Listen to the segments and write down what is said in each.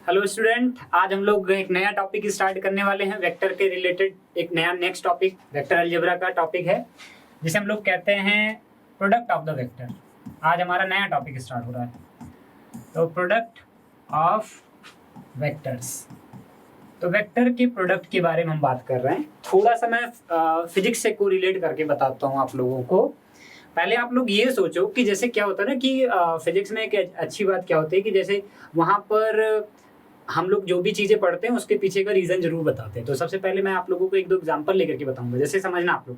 Hello student, आज हम लोग एक नया टॉपिक स्टार्ट करने वाले हैं। वेक्टर के रिलेटेड एक नया नेक्स्ट टॉपिक वेक्टर अलजेब्रा का टॉपिक है, जिसे हम लोग कहते हैं प्रोडक्ट ऑफ द वेक्टर। आज हमारा नया टॉपिक स्टार्ट हो रहा है, तो प्रोडक्ट ऑफ वेक्टर्स। तो वेक्टर के प्रोडक्ट के बारे में हम बात कर रहे हैं। थोड़ा सा मैं फिजिक्स से को रिलेट करके बताता हूँ आप लोगों को। पहले आप लोग ये सोचो कि जैसे क्या होता है ना कि फिजिक्स में एक अच्छी बात क्या होती है कि जैसे वहाँ पर हम लोग जो भी चीज़ें पढ़ते हैं उसके पीछे का रीज़न जरूर बताते हैं। तो सबसे पहले मैं आप लोगों को एक दो एग्जांपल लेकर के बताऊंगा, जैसे समझना आप लोग।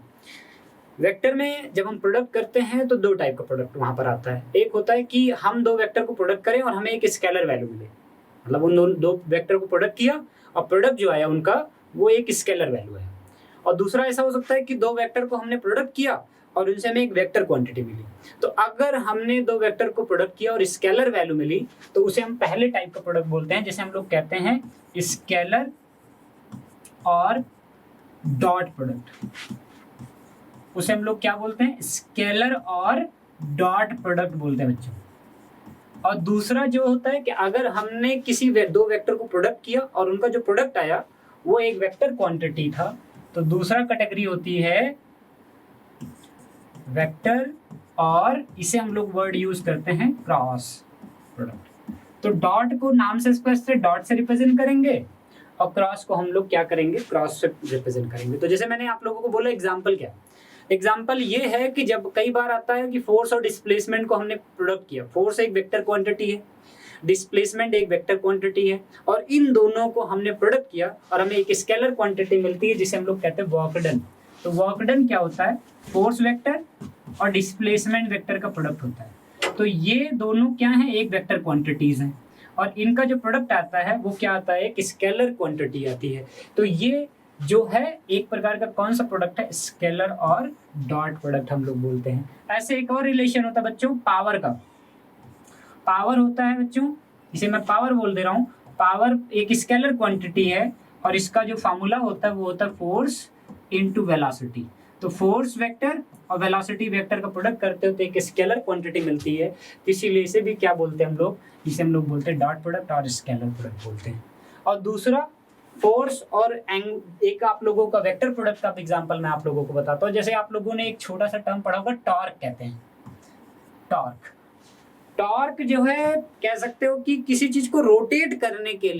वेक्टर में जब हम प्रोडक्ट करते हैं तो दो टाइप का प्रोडक्ट वहाँ पर आता है। एक होता है कि हम दो वेक्टर को प्रोडक्ट करें और हमें एक स्केलर वैल्यू मिले, मतलब उन दो वेक्टर को प्रोडक्ट किया और प्रोडक्ट जो आया उनका वो एक स्केलर वैल्यू है। और दूसरा ऐसा हो सकता है कि दो वेक्टर को हमने प्रोडक्ट किया और उनसे हमें एक वेक्टर क्वांटिटी मिली। तो अगर हमने दो वेक्टर को प्रोडक्ट किया और स्केलर वैल्यू मिली तो उसे हम पहले टाइप का प्रोडक्ट बोलते हैं, जैसे हम लोग कहते हैं स्केलर और डॉट प्रोडक्ट। उसे हम लोग क्या बोलते हैं? स्केलर और डॉट प्रोडक्ट बोलते हैं बच्चों। और दूसरा जो होता है कि अगर हमने किसी दो वेक्टर को प्रोडक्ट किया और उनका जो प्रोडक्ट आया वो एक वेक्टर क्वांटिटी था, तो दूसरा कैटेगरी होती है वेक्टर, और इसे हम लोग वर्ड यूज करते हैं क्रॉस प्रोडक्ट। तो डॉट को नाम से स्पष्ट से डॉट से रिप्रेजेंट करेंगे और क्रॉस को हम लोग क्या करेंगे? क्रॉस से रिप्रेजेंट करेंगे। तो जैसे मैंने आप लोगों को बोला एग्जांपल क्या, एग्जांपल ये है कि जब कई बार आता है कि फोर्स और डिस्प्लेसमेंट को हमने प्रोडक्ट किया। फोर्स एक वेक्टर क्वांटिटी है, डिस्प्लेसमेंट एक वेक्टर क्वांटिटी है, और इन दोनों को हमने प्रोडक्ट किया और हमें एक स्केलर क्वांटिटी मिलती है जिसे हम लोग कहते हैं वर्क डन। तो वर्क डन क्या होता है? फोर्स वेक्टर और डिस्प्लेसमेंट वेक्टर का प्रोडक्ट होता है। तो ये दोनों क्या हैं? एक वेक्टर क्वांटिटीज हैं, और इनका जो प्रोडक्ट आता है वो क्या आता है? एक स्केलर क्वांटिटी आती है। तो ये जो है एक प्रकार का कौन सा प्रोडक्ट है? स्केलर और डॉट प्रोडक्ट हम लोग बोलते हैं। ऐसे एक और रिलेशन होता है बच्चों पावर का। पावर होता है बच्चों, इसे मैं पावर बोल दे रहा हूँ। पावर एक स्केलर क्वांटिटी है और इसका जो फार्मूला होता है वो होता है फोर्स इनटू वेलोसिटी। तो फोर्स वेक्टर और वेलोसिटी वेक्टर का प्रोडक्ट करते हो तो एक स्केलर क्वांटिटी मिलती है। इसीलिए इसे भी क्या बोलते हैं हम लोग? इसे हम लोग बोलते हैं डॉट प्रोडक्ट और स्केलर प्रोडक्ट बोलते हैं। और दूसरा फोर्स और एक आप लोगों का वेक्टर प्रोडक्ट का एग्जांपल मैं आप लोगों को बताता हूँ। जैसे आप लोगों ने एक छोटा सा टर्म पढ़ा होगा, टॉर्क कहते हैं। टॉर्क, टॉर्क जो है कह सकते हो कि किसी चीज को रोटेट करने के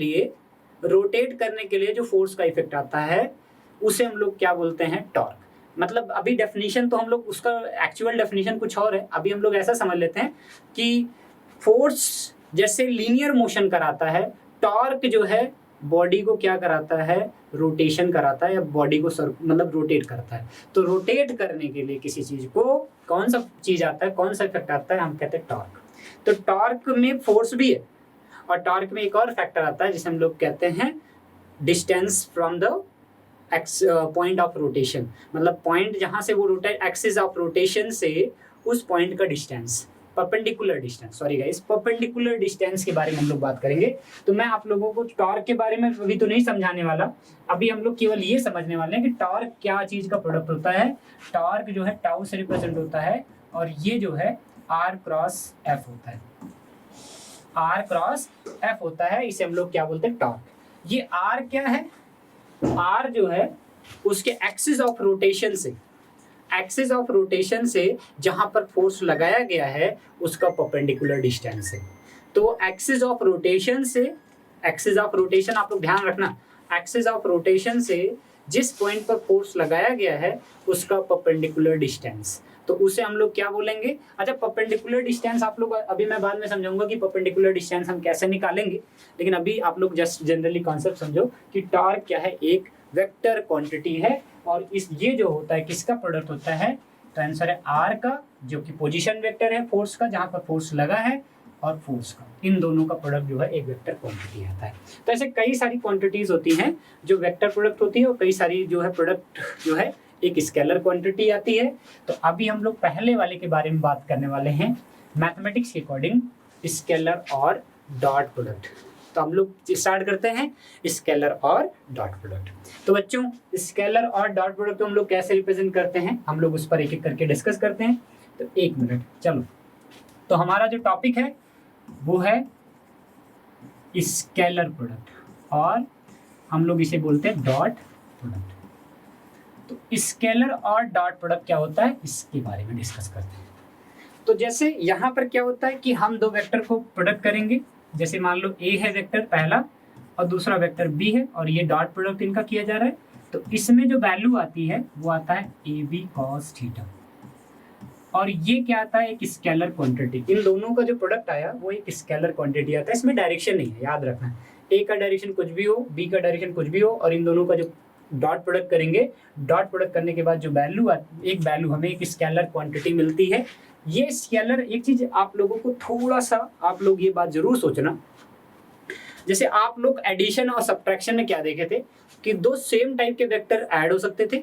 लिए जो फोर्स का इफेक्ट आता है उसे हम लोग क्या बोलते हैं? टॉर्क। मतलब अभी डेफिनेशन तो हम लोग उसका एक्चुअल डेफिनेशन कुछ और है। अभी हम लोग ऐसा समझ लेते हैं कि फोर्स जैसे लीनियर मोशन कराता है, टॉर्क जो है बॉडी को क्या कराता है? रोटेशन कराता है, या बॉडी को मतलब रोटेट करता है। तो रोटेट करने के लिए किसी चीज को कौन सा चीज आता है, कौन सा इफेक्ट आता है? हम कहते हैं टॉर्क। तो टॉर्क में फोर्स भी है और टॉर्क में एक और फैक्टर आता है जिसे हम लोग कहते हैं distance from the point of rotation. मतलब पॉइंट जहां से वो रोटेट, एक्सिस ऑफ रोटेशन से उस पॉइंट का distance, perpendicular distance, sorry guys, perpendicular distance के बारे में हम लोग बात करेंगे। तो मैं आप लोगों को टॉर्क के बारे में अभी तो नहीं समझाने वाला। अभी हम लोग केवल ये समझने वाले हैं कि टॉर्क क्या चीज का प्रोडक्ट होता है। टॉर्क जो है टाउ से रिप्रेजेंट होता है और ये जो है आर क्रॉस एफ होता है। आर क्रॉस एफ होता है, इसे हम लोग क्या बोलते हैं? टॉर्क। ये आर क्या है? आर जो है उसके एक्सिस ऑफ रोटेशन से जहां पर फोर्स लगाया गया है उसका परपेंडिकुलर डिस्टेंस है। तो एक्सिस ऑफ रोटेशन आप लोग ध्यान रखना, एक्सिस ऑफ रोटेशन से जिस पॉइंट पर फोर्स लगाया गया है उसका परपेंडिकुलर डिस्टेंस, तो उसे हम लोग क्या बोलेंगे? अच्छा, परपेंडिकुलर डिस्टेंस आप लोग अभी मैं बाद में समझाऊंगा कि परपेंडिकुलर डिस्टेंस हम कैसे निकालेंगे, लेकिन अभी आप लोग जस्ट जनरली कॉन्सेप्ट समझो कि टॉर्क क्या है? एक वेक्टर क्वांटिटी है और इस ये जो होता है किसका प्रोडक्ट होता है? तो आंसर है आर का, जो कि पोजीशन वेक्टर है फोर्स का, जहां पर फोर्स लगा है, और फोर्स का, इन दोनों का प्रोडक्ट जो है एक वेक्टर क्वांटिटी आता है। तो ऐसे कई सारी क्वांटिटीज होती हैं जो वेक्टर प्रोडक्ट होती है और कई सारी जो है प्रोडक्ट जो है एक स्केलर क्वांटिटी आती है। तो अभी हम लोग पहले वाले के बारे में बात करने वाले हैं, मैथमेटिक्स के अकॉर्डिंग स्केलर और डॉट प्रोडक्ट। तो हम लोग स्टार्ट करते हैं स्केलर और डॉट प्रोडक्ट। तो बच्चों स्केलर और डॉट प्रोडक्ट को हम लोग कैसे रिप्रेजेंट करते हैं, हम लोग उस पर एक एक करके डिस्कस करते हैं। तो एक मिनट चलो। तो हमारा जो टॉपिक है वो है स्केलर प्रोडक्ट और हम लोग इसे बोलते हैं डॉट प्रोडक्ट। तो स्केलर और डॉट प्रोडक्ट क्या होता है इसके बारे में डिस्कस करते हैं। तो जैसे यहाँ पर क्या होता है कि हम दो वेक्टर को प्रोडक्ट करेंगे, जैसे मान लो ए है वेक्टर पहला और दूसरा वेक्टर बी है और ये डॉट प्रोडक्ट इनका किया जा रहा है। तो इसमें जो वैल्यू आती है वो आता है ए बी कॉस थीटा और ये क्या आता है एक स्केलर क्वांटिटी। इन दोनों का जो प्रोडक्ट आया वो एक स्केलर क्वांटिटी आता है, इसमें डायरेक्शन नहीं है, याद रखना। ए का डायरेक्शन कुछ भी हो, बी का डायरेक्शन कुछ भी हो और इन दोनों का जो डॉट प्रोडक्ट करेंगे, डॉट प्रोडक्ट करने के बाद जो वैल्यू एक वैल्यू हमें एक स्केलर क्वांटिटी मिलती है। ये स्केलर, एक चीज आप लोगों को थोड़ा सा आप लोग ये बात जरूर सोचना, जैसे आप लोग एडिशन और सब्ट्रैक्शन में क्या देखे थे कि दो सेम टाइप के वेक्टर ऐड हो सकते थे,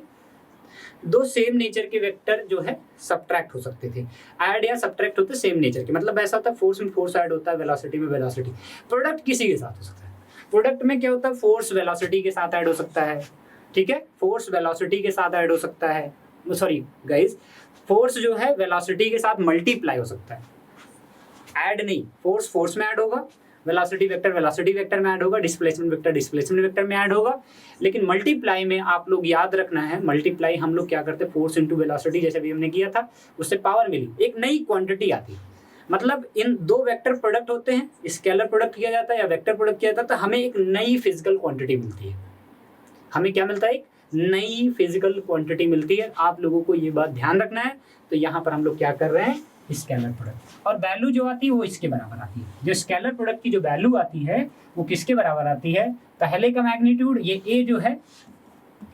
दो सेम नेचर के वेक्टर जो है सब्ट्रैक्ट हो सकते थे। ऐड या सब्ट्रैक्ट होते सेम नेचर के, मतलब ऐसा होता है फोर्स में फोर्स ऐड होता है, वेलोसिटी में वेलोसिटी। प्रोडक्ट किसी के साथ हो सकता है। प्रोडक्ट में क्या होता है फोर्स वेलोसिटी के साथ ऐड हो सकता है, ठीक है, फोर्स वेलोसिटी के साथ ऐड हो सकता है, सॉरी गाइस, फोर्स जो है वेलोसिटी के साथ मल्टीप्लाई हो सकता है, ऐड नहीं। फोर्स फोर्स में ऐड होगा, वेलोसिटी वेक्टर में ऐड होगा, डिस्प्लेसमेंट वेक्टर में ऐड होगा। लेकिन मल्टीप्लाई में आप लोग याद रखना है, मल्टीप्लाई हम लोग क्या करते हैं फोर्स इनटू वेलोसिटी, जैसे भी हमने किया था, उससे पावर मिली, एक नई क्वांटिटी आती है। मतलब इन दो वेक्टर प्रोडक्ट होते हैं, स्केलर प्रोडक्ट किया जाता है या वेक्टर प्रोडक्ट किया जाता है, तो हमें एक नई फिजिकल क्वांटिटी मिलती है। हमें क्या मिलता है, एक नई फिजिकल क्वांटिटी मिलती है। आप लोगों को ये बात ध्यान रखना है। तो यहाँ पर हम लोग क्या कर रहे हैं, स्केलर प्रोडक्ट, और वैल्यू जो आती है वो इसके बराबर आती है। जो स्केलर प्रोडक्ट की जो वैल्यू आती है वो किसके बराबर आती है, पहले का मैग्नीट्यूड, ये ए जो है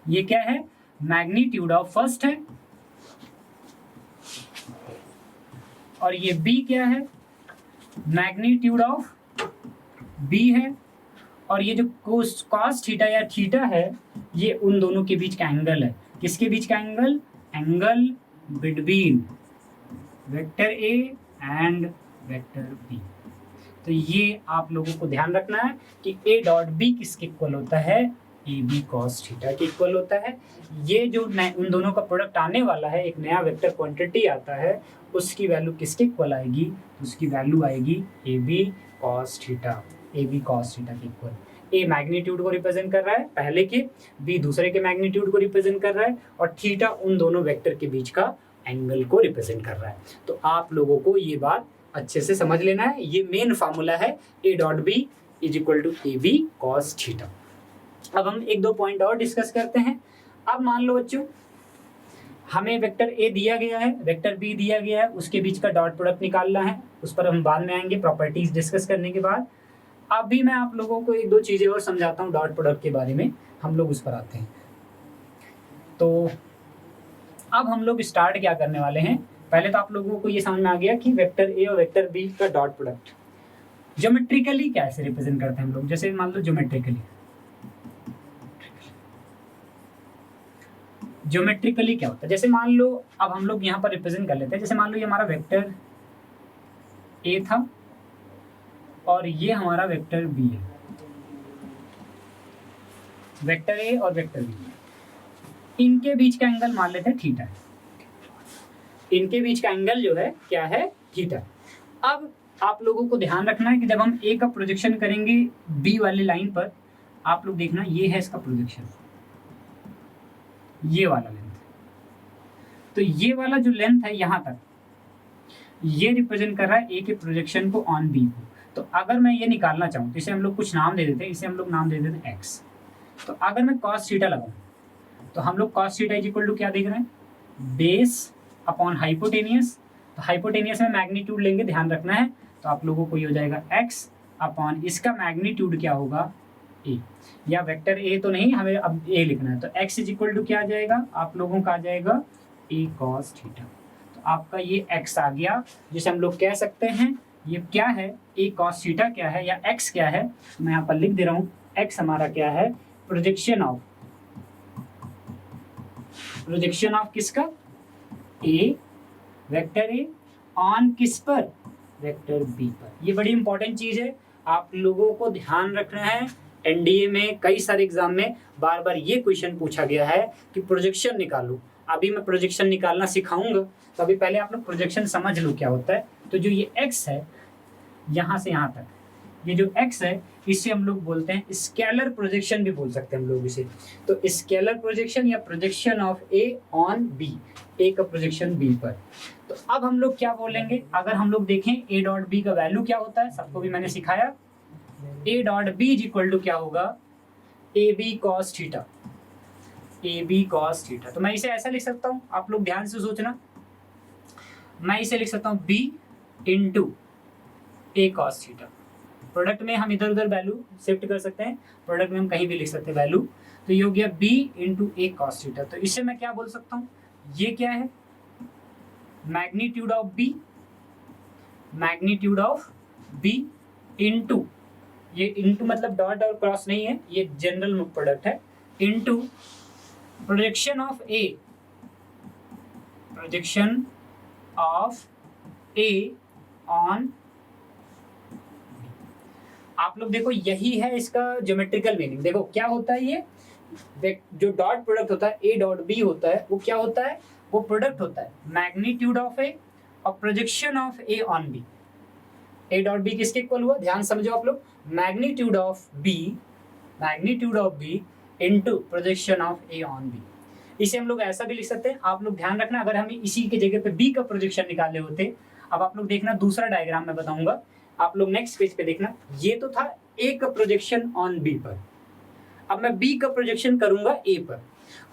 ये क्या है, मैग्नीट्यूड ऑफ फर्स्ट है, और ये बी क्या है, मैग्नीट्यूड ऑफ बी है, और ये जो कॉस थीटा या थीटा है ये उन दोनों के बीच का एंगल है। किसके बीच का angle, angle between vector A and vector B. तो ये आप लोगों को ध्यान रखना है कि ए डॉट बी किसके इक्वल होता है, ए बी कॉस थीटा के इक्वल होता है। ये जो उन दोनों का प्रोडक्ट आने वाला है, एक नया वेक्टर क्वांटिटी आता है, उसकी वैल्यू किसके इक्वल आएगी, उसकी वैल्यू आएगी A B cos theta, A B cos theta के इक्वल। ए मैग्नीट्यूड को रिप्रेजेंट कर रहा है पहले के, बी दूसरे के मैग्नीट्यूड को रिप्रेजेंट कर रहा है, और थीटा उन दोनों वेक्टर के बीच का एंगल को रिप्रेजेंट कर रहा है। तो आप लोगों को ये बात अच्छे से समझ लेना है। ये मेन फार्मूला है ए dot B is equal to A B cos theta. अब हम एक दो पॉइंट और डिस्कस करते हैं। अब मान लो बच्चों हमें वेक्टर ए दिया गया है, वेक्टर बी दिया गया है, उसके बीच का डॉट प्रोडक्ट निकालना है। उस पर हम बाद में आएंगे प्रॉपर्टीज डिस्कस करने के बाद। अभी मैं आप लोगों को एक दो चीजें और समझाता हूँ डॉट प्रोडक्ट के बारे में, हम लोग उस पर आते हैं। तो अब हम लोग स्टार्ट क्या करने वाले हैं, पहले तो आप लोगों को ये समझ में आ गया कि वेक्टर ए और वेक्टर बी का डॉट प्रोडक्ट ज्योमेट्रिकली कैसे रिप्रेजेंट करते हैं हम लोग। जैसे मान लो ज्योमेट्रिकली क्या होता है, जैसे मान लो अब हम लोग यहाँ पर रिप्रेजेंट कर लेते हैं। जैसे मान लो ये हमारा वेक्टर ए था और ये हमारा वेक्टर बी है, वेक्टर ए और वेक्टर बी, इनके बीच का एंगल मान लेते हैं थीटा है। इनके बीच का एंगल जो है क्या है, थीटा। अब आप लोगों को ध्यान रखना है कि जब हम ए का प्रोजेक्शन करेंगे बी वाली लाइन पर, आप लोग देखना ये है इसका प्रोजेक्शन, ये वाला लेंथ। तो ये वाला जो लेंथ है यहाँ तक, ये रिप्रेजेंट कर रहा है ए के प्रोजेक्शन को ऑन बी को। तो अगर मैं ये निकालना चाहूँ तो इसे हम लोग कुछ नाम दे देते हैं, इसे हम लोग नाम दे देते हैं एक्स। तो अगर मैं कॉस थीटा लगाऊं तो हम लोग cos theta is equal to क्या देख रहे हैं, बेस अपॉन हाइपोटेनियस। तो हाइपोटेनियस में मैग्नीट्यूड लेंगे, ध्यान रखना है। तो आप लोगों को ये हो जाएगा एक्स अपॉन इसका मैग्नीट्यूड क्या होगा, ए, या वेक्टर ए तो नहीं, हमें अब ए लिखना है। तो एक्स इज इक्वल टू क्या आ जाएगा, आप लोगों का आ जाएगा ए कॉस थीटा। तो आपका ये एक्स आ गया, जिसे हम लोग कह सकते हैं ये क्या है, ए कॉस थीटा क्या है या एक्स क्या है, मैं यहाँ पर लिख दे रहा हूँ। एक्स हमारा क्या है, प्रोजेक्शन ऑफ किसका, ए, वेक्टर ए ऑन किस पर, वेक्टर बी पर। ये बड़ी इंपॉर्टेंट चीज है, आप लोगों को ध्यान रखना है। एनडीए में कई सारे एग्जाम में बार बार ये क्वेश्चन पूछा गया है कि प्रोजेक्शन निकालो। अभी मैं प्रोजेक्शन निकालना सिखाऊंगा, तो अभी पहले आप लोग प्रोजेक्शन समझ लो क्या होता है। तो जो ये एक्स है यहाँ से यहाँ तक, ये जो x है इसे हम लोग बोलते हैं स्केलर प्रोजेक्शन भी बोल सकते हैं हम लोग इसे। तो स्केलर प्रोजेक्शन या projection of A on B, a का प्रोजेक्शन बी पर। तो अब हम लोग क्या बोलेंगे, अगर हम लोग देखें ए डॉट बी का वैल्यू क्या होता है, सबको भी मैंने सिखाया। A dot B is equal to क्या होगा, A B cos theta, A B cos theta. तो मैं इसे ऐसा लिख सकता हूँ, आप लोग ध्यान से सोचना, मैं इसे लिख सकता हूँ बी इंटू ए कॉस थीटा। प्रोडक्ट में हम इधर उधर वैल्यू शिफ्ट कर सकते हैं, प्रोडक्ट में हम कहीं भी लिख सकते हैं वैल्यू। तो ये हो गया बी इंटू ए कॉस थीटा। तो इससे मैं क्या बोल सकता हूँ, ये क्या है, magnitude of B, magnitude of B into, ये इंटू मतलब डॉट और क्रॉस नहीं है, ये जनरल प्रोडक्ट है, into projection of A, projection of A on. आप लोग देखो यही है इसका ज्योमेट्रिकल मीनिंग। देखो क्या होता है, ये जो डॉट प्रोडक्ट होता है ए डॉट बी होता है, वो क्या होता है, वो प्रोडक्ट होता है मैग्नीट्यूड ऑफ ए और projection of A on B. A dot B किसके इक्वल हुआ, ध्यान समझो आप लोग, magnitude of B, magnitude of B into projection of A on B. इसे हम लोग ऐसा भी लिख सकते हैं, आप लोग ध्यान रखना, अगर हमें इसी की जगह पे बी का प्रोजेक्शन निकालने होते, अब आप लोग देखना दूसरा डायग्राम मैं बताऊंगा, आप लोग नेक्स्ट पेज पे देखना। ये तो था ए का प्रोजेक्शन ऑन बी पर, अब मैं बी का प्रोजेक्शन करूंगा ए पर,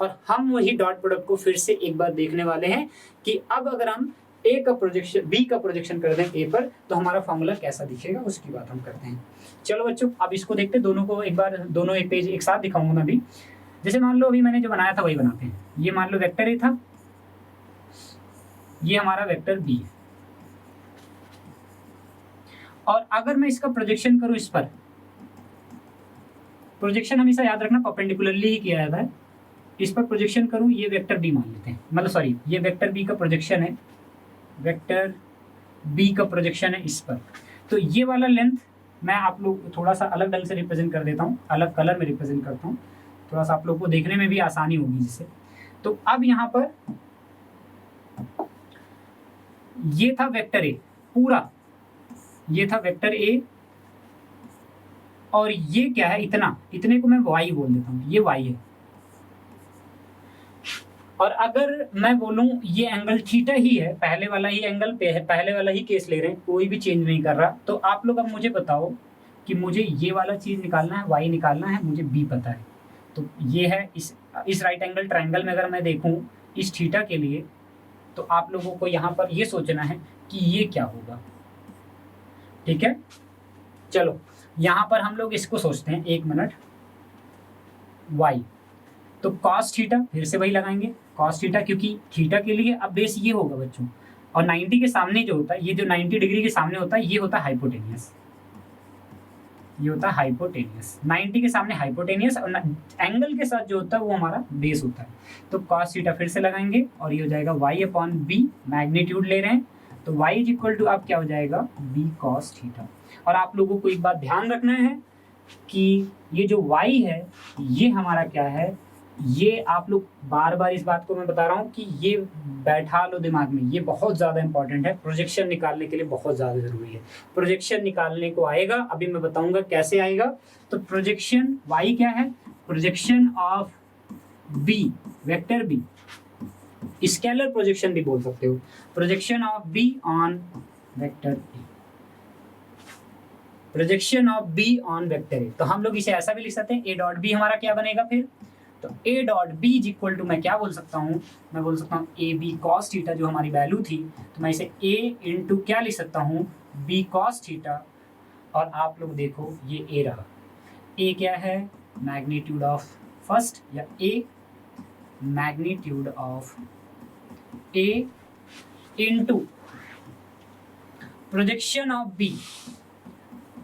और हम वही डॉट प्रोडक्ट को फिर से एक बार देखने वाले हैं कि अब अगर हम ए का प्रोजेक्शन बी का प्रोजेक्शन कर दें ए पर तो हमारा फॉर्मूला कैसा दिखेगा, उसकी बात हम करते हैं। चलो बच्चों अब इसको देखते हैं, दोनों को एक बार, दोनों एक पेज एक साथ दिखाऊंगा मैं भी। जैसे मान लो अभी मैंने जो बनाया था वही बनाते हैं। ये मान लो वेक्टर ए था, ये हमारा वेक्टर बी है, और अगर मैं इसका प्रोजेक्शन करूं इस पर, प्रोजेक्शन हमेशा याद रखना परपेंडिकुलरली ही किया जाता है, इस पर प्रोजेक्शन करूं, ये वेक्टर बी मान लेते हैं, मतलब सॉरी ये वेक्टर बी का प्रोजेक्शन है, वेक्टर बी का प्रोजेक्शन है इस पर। तो ये वाला लेंथ मैं आप लोग थोड़ा सा अलग ढंग से रिप्रेजेंट कर देता हूँ, अलग कलर में रिप्रेजेंट करता हूँ, थोड़ा सा आप लोग को देखने में भी आसानी होगी जिससे। तो अब यहाँ पर ये था वेक्टर ए पूरा, ये था वेक्टर ए, और ये क्या है, इतना, इतने को मैं वाई बोल देता हूँ, ये वाई है। और अगर मैं बोलूं ये एंगल थीटा ही है, पहले वाला ही एंगल पे है, पहले वाला ही केस ले रहे हैं, कोई भी चेंज नहीं कर रहा, तो आप लोग अब मुझे बताओ कि मुझे ये वाला चीज निकालना है, वाई निकालना है, मुझे बी पता है। तो ये है इस राइट एंगल ट्रायंगल में अगर मैं देखूं इस थीटा के लिए, तो आप लोगों को यहाँ पर ये सोचना है कि ये क्या होगा, ठीक है। चलो यहाँ पर हम लोग इसको सोचते हैं, एक मिनट, वाई, तो कॉस थीटा, फिर से वही लगाएंगे कॉस थीटा, क्योंकि थीटा के लिए अब बेस ये होगा बच्चों, और 90 के सामने जो होता है, ये जो 90 डिग्री के सामने होता है, ये होता है हाइपोटेनियस, ये होता है हाइपोटेनियस, 90 के सामने हाइपोटेनियस, और एंगल के साथ जो होता है वो हमारा बेस होता है। तो कॉस थीटा फिर से लगाएंगे, और ये हो जाएगा वाई अपॉन बी, मैग्नीट्यूड ले रहे हैं, तो y इज इक्वल टू अब क्या हो जाएगा, b cos थीटा। और आप लोगों को एक बात ध्यान रखना है कि ये जो y है ये हमारा क्या है, ये आप लोग बार बार इस बात को मैं बता रहा हूँ कि ये बैठा लो दिमाग में, ये बहुत ज़्यादा इंपॉर्टेंट है, प्रोजेक्शन निकालने के लिए बहुत ज़्यादा ज़रूरी है। प्रोजेक्शन निकालने को आएगा, अभी मैं बताऊंगा कैसे आएगा। तो प्रोजेक्शन y क्या है, projection of b, vector b, scalar projection भी बोल सकते हो, projection of be on vector A, projection of be on vector A. तो हम लोग इसे ऐसा भी लिख सकते हैं, ए डॉट बी हमारा क्या बनेगा फिर, तो ए dot B is equal to मैं क्या बोल सकता हूँ, मैं बोल सकता हूँ ए बी कॉस थीटा, जो हमारी वैल्यू थी, तो मैं इसे ए इंटू क्या लिख सकता हूँ, बी कॉस थीटा, और आप लोग देखो ये ए रहा, ए क्या है, मैग्नीट्यूड ऑफ फर्स्ट, या a magnitude of A into projection of B,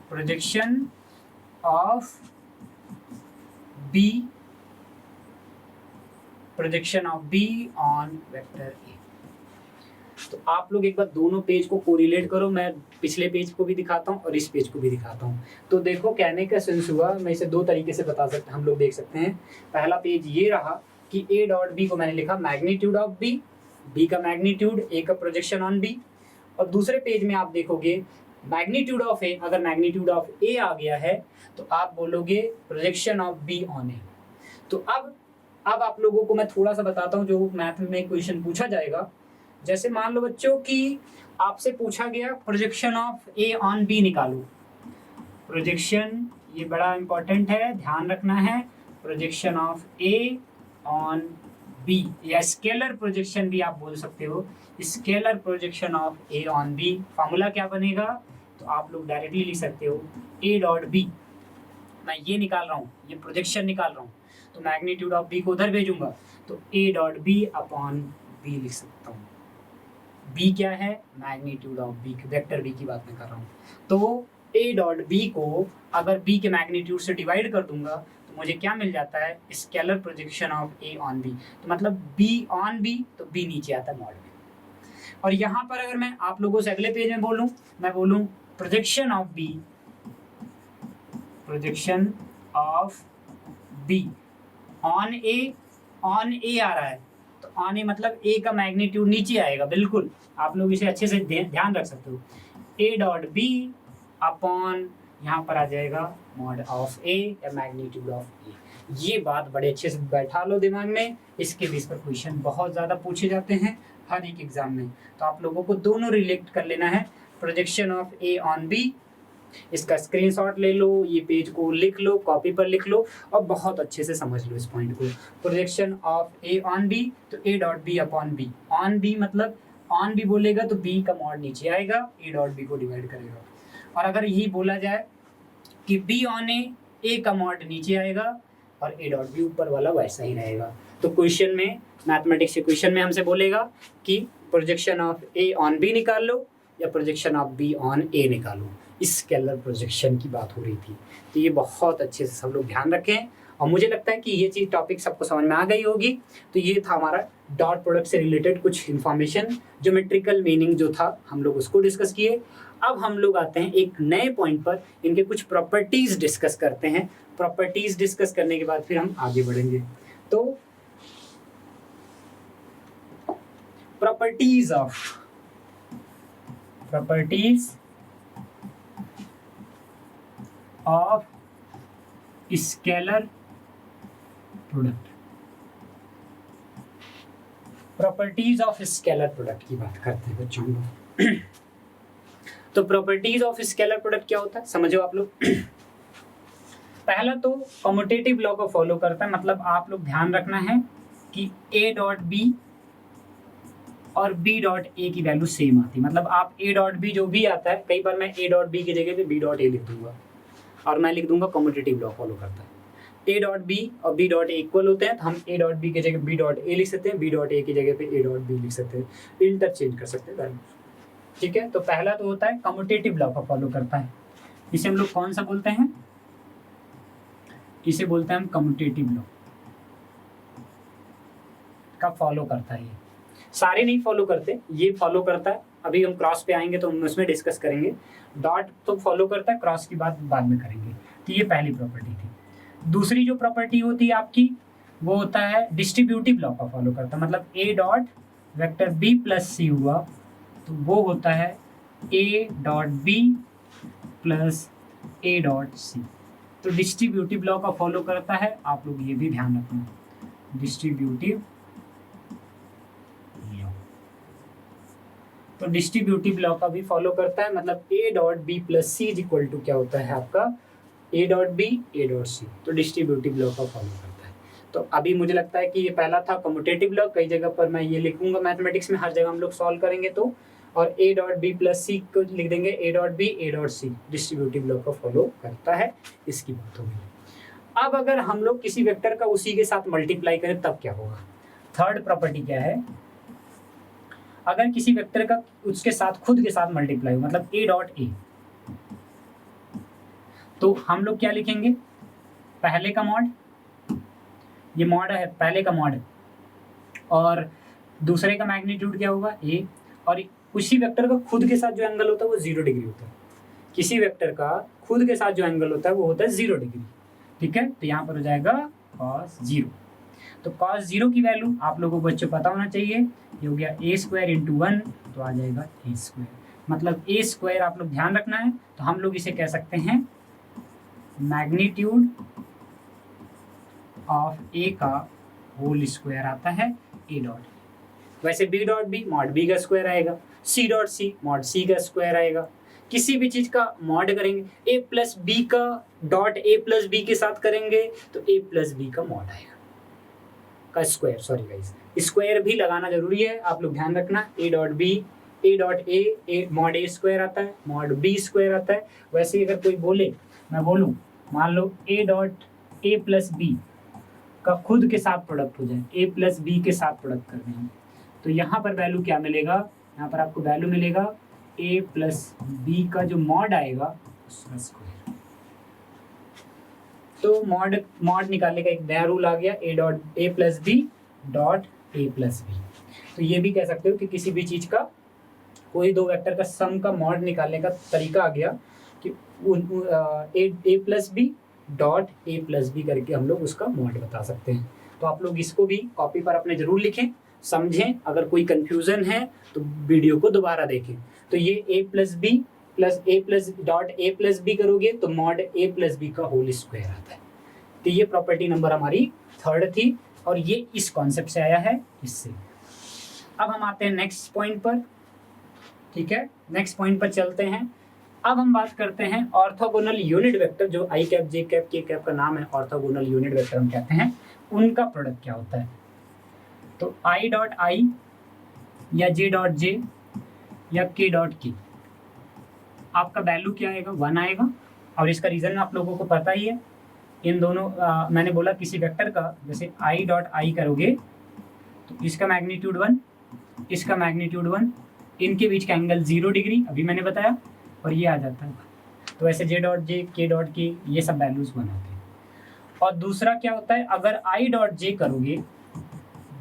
projection of B, projection of B on vector A। तो आप लोग एक बार दोनों पेज को कोरिलेट करो, मैं पिछले पेज को भी दिखाता हूँ और इस पेज को भी दिखाता हूँ। तो देखो कहने का सेंस हुआ, मैं इसे दो तरीके से बता सकते, हम लोग देख सकते हैं। पहला पेज ये रहा कि A डॉट बी को मैंने लिखा मैग्नीट्यूड ऑफ बी, बी का मैग्नीट्यूड, ए का प्रोजेक्शन ऑन बी, और दूसरे पेज में आप देखोगे मैग्नीट्यूड ऑफ ए, अगर मैग्नीट्यूड ऑफ ए आ गया है तो आप बोलोगे प्रोजेक्शन ऑफ बी ऑन ए। तो अब आप लोगों को मैं थोड़ा सा बताता हूँ जो मैथ में क्वेश्चन पूछा जाएगा। जैसे मान लो बच्चों कि आपसे पूछा गया projection of A on B निकालो। प्रोजेक्शन, ये बड़ा इंपॉर्टेंट है, ध्यान रखना है। Projection of A on B, या स्केलर प्रोजेक्शन भी आप बोल सकते हो, scalar projection of A on B. Formula क्या बनेगा, तो आप लोग डायरेक्टली लिख सकते हो ए डॉट बी। मैं ये निकाल रहा हूँ, ये प्रोजेक्शन निकाल रहा हूँ, तो मैग्नीट्यूड ऑफ बी को उधर भेजूंगा, तो ए डॉट बी अपॉन बी लिख सकता हूँ। बी क्या है, magnitude of B, vector B की बात मैं कर रहा हूँ। तो ए डॉट बी को अगर बी के मैग्नीट्यूड से डिवाइड कर दूंगा तो मुझे क्या मिल जाता है, scalar projection of A on B. तो मतलब बी ऑन बी, तो बी नीचे आता है मॉड में। और यहाँ पर अगर मैं आप लोगों से अगले पेज में बोलूँ, मैं बोलूँ projection of b, projection of B on a, on a आ रहा है तो ऑन ए मतलब ए का मैग्नीट्यूड नीचे आएगा। बिल्कुल, आप लोग इसे अच्छे से ध्यान रख सकते हो। ए डॉट बी अपॉन यहाँ पर आ जाएगा मॉड ऑफ ए या मैग्नीट्यूड ऑफ ए। ये बात बड़े अच्छे से बैठा लो दिमाग में, इसके बेस पर क्वेश्चन बहुत ज़्यादा पूछे जाते हैं हर एक एग्जाम में। तो आप लोगों को दोनों रिलेट कर लेना है, projection of A on B, इसका स्क्रीनशॉट ले लो, ये पेज को लिख लो, कॉपी पर लिख लो और बहुत अच्छे से समझ लो इस पॉइंट को। Projection of A on B, तो ए dot B upon b. On b मतलब ऑन बी बोलेगा तो बी का मॉड नीचे आएगा, ए डॉट बी को डिवाइड करेगा। और अगर यही बोला जाए कि बी ऑन ए का मॉड नीचे आएगा और ए डॉट बी ऊपर वाला वैसा ही रहेगा। तो क्वेश्चन में, मैथमेटिक्स के क्वेश्चन में हमसे बोलेगा कि projection of A on B निकाल लो या projection of B on A निकालो। इस स्केलर प्रोजेक्शन की बात हो रही थी। तो ये बहुत अच्छे से सब लोग ध्यान रखें और मुझे लगता है कि ये चीज़ टॉपिक सबको समझ में आ गई होगी। तो ये था हमारा डॉट प्रोडक्ट से रिलेटेड कुछ इन्फॉर्मेशन, ज्योमेट्रिकल मीनिंग जो था हम लोग उसको डिस्कस किए। अब हम लोग आते हैं एक नए पॉइंट पर, इनके कुछ प्रॉपर्टीज डिस्कस करते हैं। प्रॉपर्टीज डिस्कस करने के बाद फिर हम आगे बढ़ेंगे। तो properties of scalar product. Properties of scalar product की बात करते हैं बच्चों लोग। तो प्रॉपर्टीज ऑफ स्केलर प्रोडक्ट क्या होता है समझो आप लोग। पहला तो कम्यूटेटिव लॉ को फॉलो करता है, मतलब आप लोग ध्यान रखना है कि ए डॉट बी और बी डॉट ए की वैल्यू सेम आती है। मतलब आप ए डॉट बी जो भी आता है, कई बार मैं ए डॉट बी की जगह पे बी डॉट ए लिख दूंगा और मैं लिख दूंगा कम्यूटेटिव लॉ फॉलो करता है। ए डॉट बी और बी डॉट ए इक्वल होते हैं तो हम ए डॉट बी की जगह बी डॉट ए लिख सकते हैं, बी डॉट ए की जगह पे ए डॉट बी लिख सकते हैं, इंटरचेंज कर सकते हैं वैल्यू। ठीक है, तो पहला तो होता है कम्यूटेटिव लॉ का फॉलो करता है। इसे हम लोग कौन सा बोलते हैं, इसे बोलते हैं हम कम्यूटेटिव लॉ का फॉलो करता है। ये सारे नहीं फॉलो करते, ये फॉलो करता है। अभी हम क्रॉस पे आएंगे तो हम उसमें डिस्कस करेंगे। डॉट तो फॉलो करता है, क्रॉस की बात बाद में करेंगे। तो ये पहली प्रॉपर्टी थी। दूसरी जो प्रॉपर्टी होती है आपकी, वो होता है डिस्ट्रीब्यूटिव लॉ का फॉलो करता है। मतलब ए dot vector b plus c हुआ तो वो होता है ए dot B plus a dot सी। तो डिस्ट्रीब्यूटिव लॉ का फॉलो करता है, आप लोग ये भी ध्यान रखना, डिस्ट्रीब्यूटिव लॉ। तो डिस्ट्रीब्यूटिव लॉ का भी फॉलो करता है, मतलब ए dot B plus C is equal to क्या होता है आपका A dot B A dot सी। तो डिस्ट्रीब्यूटिव लॉ का फॉलो करता है। तो अभी मुझे लगता है कि ये पहला था कम्यूटेटिव लॉ, कई जगह पर मैं ये लिखूंगा मैथमेटिक्स में, हर जगह हम लोग सॉल्व करेंगे तो, और A dot B plus C को लिख देंगे A dot B A dot C. Distributive law को फॉलो करता है, इसकी बात होगी। अब अगर हम लोग किसी वेक्टर का उसी के साथ मल्टीप्लाई करें तब क्या होगा। थर्ड प्रॉपर्टी क्या है, अगर किसी वेक्टर का उसके साथ खुद के साथ मल्टीप्लाई हो, मतलब ए डॉट ए, तो हम लोग क्या लिखेंगे, पहले का मॉड, ये मॉड है पहले का मॉड, और दूसरे का मैग्नीट्यूड क्या होगा ए, और उसी वेक्टर का खुद के साथ जो एंगल होता है वो 0 डिग्री होता है। किसी वेक्टर का खुद के साथ जो एंगल होता है वो होता है 0 डिग्री। ठीक है, तो यहाँ पर हो जाएगा cos 0। तो cos 0 की वैल्यू आप लोगों को बच्चों पता होना चाहिए, ये हो गया a² × 1, तो आ जाएगा a²। मतलब ए स्क्वायर आप लोग ध्यान रखना है, तो हम लोग इसे कह सकते हैं मैग्नीट्यूड ऑफ ए का होल स्क्वायर आता है ए डॉट। वैसे B dot B mod B का स्क्वायर आएगा, सी डॉट सी मॉड सी का स्क्वायर आएगा। किसी भी चीज का मॉड करेंगे, ए प्लस बी का डॉट ए प्लस बी के साथ करेंगे तो ए प्लस बी का मॉड आएगा, का स्क्वायर, सॉरी गाइस, स्क्वायर भी लगाना जरूरी है, आप लोग ध्यान रखना। A dot B, A dot A mod A square आता है, मॉड बी स्क्वायर आता है। वैसे ही अगर कोई बोले, मैं बोलूँ मान लो a dot A plus B का खुद के साथ प्रोडक्ट हो जाए, ए प्लस बी के साथ प्रोडक्ट कर दें, तो यहाँ पर वैल्यू क्या मिलेगा, यहाँ पर आपको वैल्यू मिलेगा ए प्लस बी का जो मॉड आएगा उसका स्क्वायर। तो मॉड निकालने का एक नया रूल आ गया, A dot A plus B dot A plus B. तो ये भी कह सकते हो कि किसी भी चीज का कोई दो वेक्टर का सम का मॉड निकालने का तरीका आ गया कि a plus B dot A plus b करके हम लोग उसका मॉड बता सकते हैं। तो आप लोग इसको भी कॉपी पर अपने जरूर लिखें, समझें, अगर कोई कंफ्यूजन है तो वीडियो को दोबारा देखें। तो ये A plus B plus A plus dot A plus B करोगे तो मॉड ए प्लस बी का होल स्क्वायर आता है। तो ये प्रॉपर्टी नंबर हमारी थर्ड थी और ये इस कॉन्सेप्ट से आया है, इससे। अब हम आते हैं नेक्स्ट पॉइंट पर, ठीक है, नेक्स्ट पॉइंट पर चलते हैं। अब हम बात करते हैं ऑर्थोगोनल यूनिट वेक्टर, जो आई कैप जे कैप के कैप का नाम है, ऑर्थोगोनल यूनिट वेक्टर हम कहते हैं, उनका प्रोडक्ट क्या होता है। तो आई डॉट आई या जे डॉट जे या के डॉट के, आपका वैल्यू क्या आएगा, 1 आएगा। और इसका रीजन आप लोगों को पता ही है, इन दोनों मैंने बोला किसी वेक्टर का जैसे आई डॉट आई करोगे तो इसका मैग्नीट्यूड 1, इसका मैग्नीट्यूड 1, इनके बीच का एंगल 0 डिग्री अभी मैंने बताया, और ये आ जाता है। तो ऐसे जे डॉट जे, के डॉट के, ये सब वैल्यूज बनाते हैं। और दूसरा क्या होता है, अगर आई डॉट जे करोगे,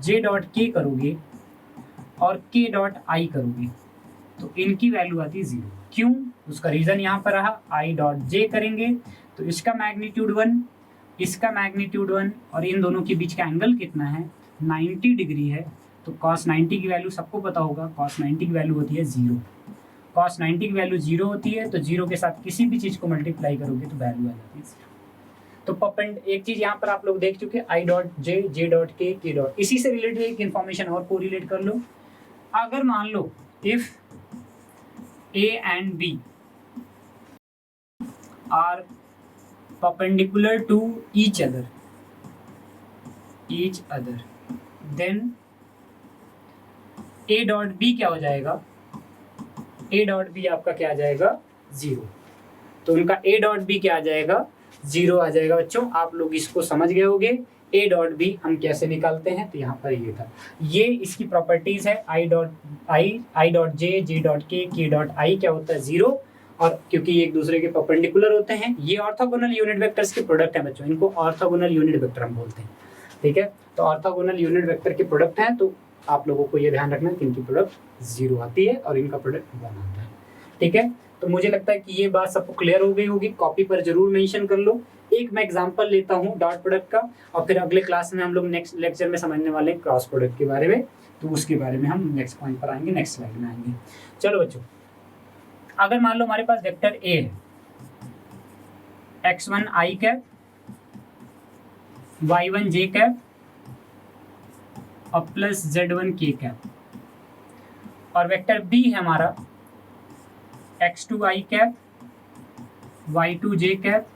जे डॉट के करोगे और के डॉट आई करोगे तो इनकी वैल्यू आती है 0। क्यों, उसका रीजन यहाँ पर रहा, आई डॉट जे करेंगे तो इसका मैग्नीट्यूड 1, इसका मैग्नीट्यूड 1, और इन दोनों के बीच का एंगल कितना है, 90 डिग्री है। तो cos 90 की वैल्यू सबको पता होगा, cos 90 की वैल्यू होती है 0। cos 90 की वैल्यू 0 होती है, तो 0 के साथ किसी भी चीज को मल्टीप्लाई करोगे तो वैल्यू आ जाती है 0। तो पपेंड एक चीज यहाँ पर आप लोग देख चुके, I dot J, J dot के डॉट, इसी से रिलेटेड एक इन्फॉर्मेशन और को रिलेट कर लो। अगर मान लो if A and B are perpendicular to each other, then A dot B क्या हो जाएगा, A dot B आपका क्या आ जाएगा, 0। तो उनका A dot B क्या आ जाएगा, 0 आ जाएगा। बच्चों आप लोग इसको समझ गए होंगे, A डॉट बी हम कैसे निकालते हैं। तो यहाँ पर ये था, ये इसकी प्रॉपर्टीज है, I dot J, J dot के डॉट आई क्या होता है 0, और क्योंकि ये एक दूसरे के परपेंडिकुलर होते हैं, ये ऑर्थोगोनल यूनिट वेक्टर्स के प्रोडक्ट हैं बच्चों, इनको ऑर्थोगोनल यूनिट वेक्टर हम बोलते हैं, ठीक है। तो ऑर्थोगोनल यूनिट वेक्टर के प्रोडक्ट हैं, तो आप लोगों को ये ध्यान रखना है कि इनकी प्रोडक्ट 0 आती है और इनका प्रोडक्ट 1 आता है, ठीक है। तो मुझे लगता है कि ये बात सबको क्लियर हो गई होगी, कॉपी पर जरूर मेंशन कर लो। एक मैं एग्जांपल लेता हूँ डॉट प्रोडक्ट का, और फिर अगले क्लास में हम लोग नेक्स्ट लेक्चर में समझने वाले हैं क्रॉस प्रोडक्ट के बारे में, तो उसके बारे में हम नेक्स्ट पॉइंट पर आएंगे, नेक्स्ट स्लाइड में आएंगे। चलो बच्चों, अगर मान लो हमारे पास वेक्टर ए है, x1 आई कैप, y1 जे कैप और प्लस z1 के कैप, और वेक्टर बी है हमारा x2 आई कैप, y2 जे कैप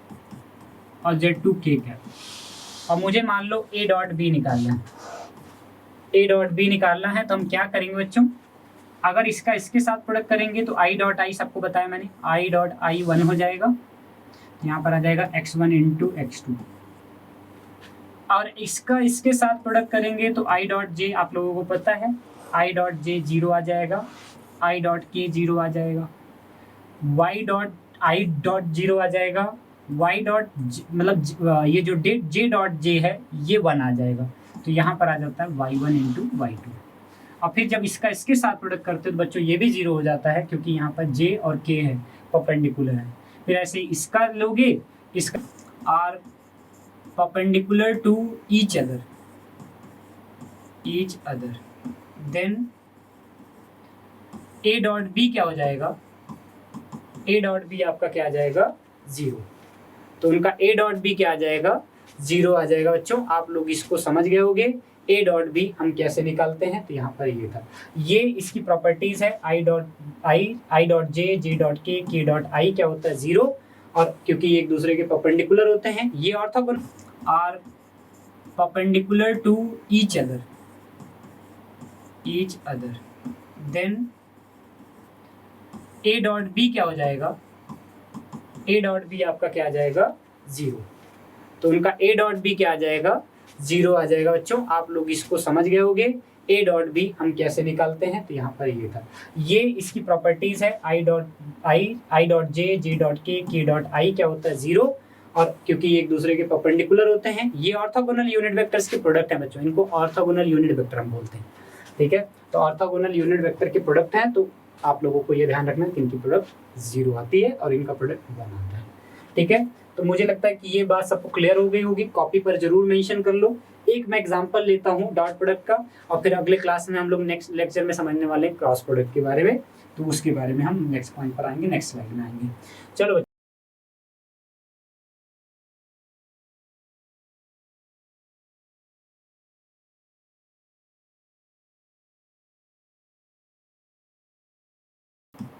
और z2 के कैप। और मुझे मान लो a डॉट बी निकालना है, a डॉट बी निकालना है, तो हम क्या करेंगे बच्चों, अगर इसका इसके साथ प्रोडक्ट करेंगे तो आई डॉट आई सबको बताया मैंने, आई डॉट आई 1 हो जाएगा, यहाँ पर आ जाएगा x1 इंटू x2, और इसका इसके साथ प्रोडक्ट करेंगे तो आई डॉट जे आप लोगों को पता है, आई डॉट जे 0 आ जाएगा, आई डॉट के 0 आ जाएगा, वाई डॉट आई डॉट 0 आ जाएगा, वाई डॉट मतलब ये जो जे डॉट जे है ये 1 आ जाएगा। तो यहाँ पर आ जाता है y1 इंटू y2, और फिर जब इसका इसके साथ प्रोडक्ट करते हो तो बच्चों ये भी 0 हो जाता है, क्योंकि यहाँ पर j और k है, परपेंडिकुलर है। फिर ऐसे इसका लोगे, इसका are perpendicular to each other, then A dot B क्या हो जाएगा, ए डॉट बी आपका क्या आ जाएगा 0। तो उनका ए डॉट बी क्या आ जाएगा 0 आ जाएगा बच्चों। आप लोग इसको समझ गए होंगे। ए डॉट बी हम कैसे निकालते हैं, तो यहाँ पर ये था, ये इसकी प्रॉपर्टीज है I dot J, J dot के डॉट आई क्या होता है 0, और क्योंकि ये एक दूसरे के परपेंडिकुलर होते हैं, ये orthogonal are perpendicular to each other, then A dot B क्या हो जाएगा, ए डॉट बी आपका क्या आ जाएगा 0। तो उनका ए डॉट बी क्या आ जाएगा 0 आ जाएगा बच्चों। आप लोग इसको समझ गए होंगे। ए डॉट बी हम कैसे निकालते हैं, तो यहाँ पर ये था, ये इसकी प्रॉपर्टीज है I dot J, J dot के डॉट आई क्या होता है 0, और क्योंकि ये एक दूसरे के परपेंडिकुलर होते हैं, ये ऑर्थोगोनल यूनिट वेक्टर्स के प्रोडक्ट है बच्चों। इनको ऑर्थोगोनल यूनिट वेक्टर हम बोलते हैं, ठीक है। तो ऑर्थोगोनल यूनिट वेक्टर के प्रोडक्ट हैं, तो आप लोगों को ये ध्यान रखना है कि इनकी प्रोडक्ट 0 आती है और इनका प्रोडक्ट 1 आता है, ठीक है। तो मुझे लगता है कि ये बात सबको क्लियर हो गई होगी। कॉपी पर जरूर मेंशन कर लो। एक मैं एग्जांपल लेता हूँ डॉट प्रोडक्ट का, और फिर अगले क्लास में हम लोग नेक्स्ट लेक्चर में समझने वाले हैं क्रॉस प्रोडक्ट के बारे में, तो उसके बारे में हम नेक्स्ट पॉइंट पर आएंगे, नेक्स्ट स्लाइड में आएंगे। चलो।